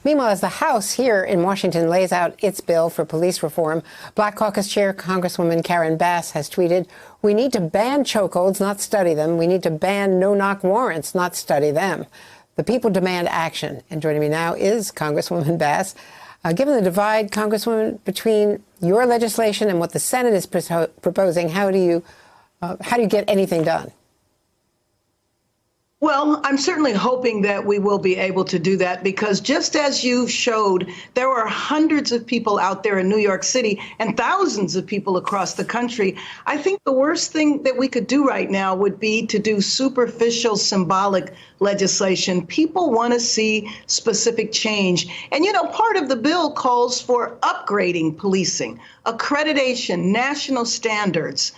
Meanwhile, as the House here in Washington lays out its bill for police reform, Black Caucus Chair Congresswoman Karen Bass has tweeted, "We need to ban chokeholds, not study them. We need to ban no-knock warrants, not study them. The people demand action." And joining me now is Congresswoman Bass. Given the divide, Congresswoman, between your legislation and what the Senate is proposing, how do you get anything done? Well, I'm certainly hoping that we will be able to do that, because just as you showed, there are hundreds of people out there in New York City and thousands of people across the country. I think the worst thing that we could do right now would be to do superficial, symbolic legislation. People want to see specific change. And, you know, part of the bill calls for upgrading policing, accreditation, national standards,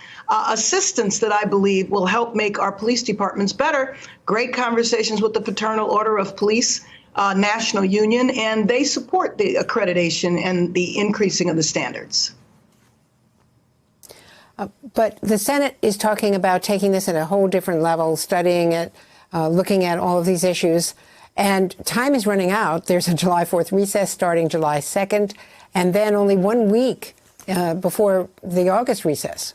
assistance that I believe will help make our police departments better. Great conversations with the Fraternal Order of Police National Union, and they support the accreditation and the increasing of the standards. But the Senate is talking about taking this at a whole different level, studying it, looking at all of these issues. And time is running out. There's a July 4th recess starting July 2nd, and then only 1 week before the August recess.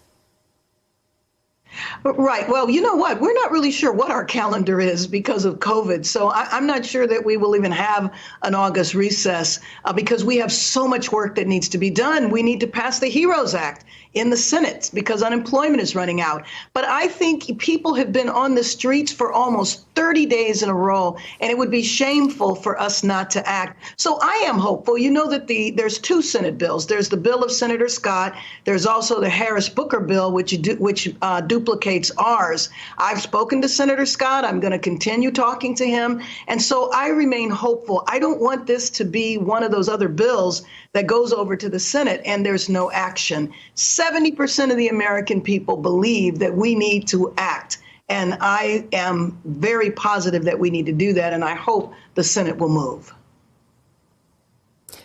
Right. Well, you know what? We're not really sure what our calendar is because of COVID. So I'm not sure that we will even have an August recess because we have so much work that needs to be done. We need to pass the HEROES Act in the Senate because unemployment is running out. But I think people have been on the streets for almost 30 days in a row, and it would be shameful for us not to act. So I am hopeful. You know that there's two Senate bills. There's the bill of Senator Scott. There's also the Harris-Booker bill, which duplicates ours. I've spoken to Senator Scott. I'm going to continue talking to him. And so I remain hopeful. I don't want this to be one of those other bills that goes over to the Senate and there's no action. 70% of the American people believe that we need to act. And I am very positive that we need to do that. And I hope the Senate will move.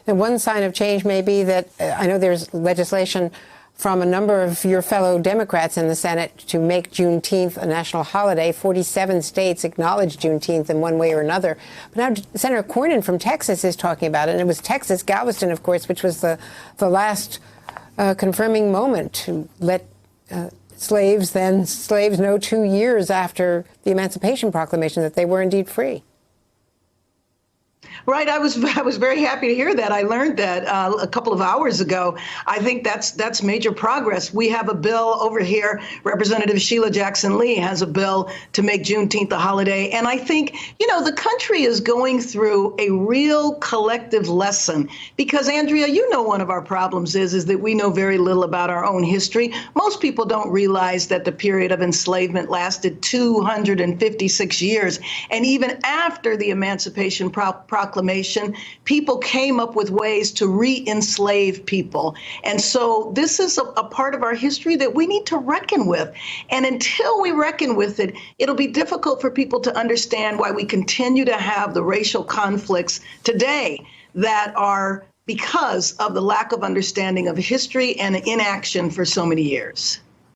And one sign of change may be that I know there's legislation from a number of your fellow Democrats in the Senate to make Juneteenth a national holiday. 47 states acknowledge Juneteenth in one way or another. But now Senator Cornyn from Texas is talking about it. And it was Texas, Galveston, of course, which was the last confirming moment to let slaves know 2 years after the Emancipation Proclamation that they were indeed free. Right. I was very happy to hear that. I learned that a couple of hours ago. I think that's major progress. We have a bill over here. Representative Sheila Jackson Lee has a bill to make Juneteenth a holiday. And I think, you know, the country is going through a real collective lesson because, Andrea, you know, one of our problems is that we know very little about our own history. Most people don't realize that the period of enslavement lasted 256 years. And even after the Emancipation Proclamation, people came up with ways to re-enslave people. And so this is a part of our history that we need to reckon with. And until we reckon with it, it'll be difficult for people to understand why we continue to have the racial conflicts today that are because of the lack of understanding of history and inaction for so many years.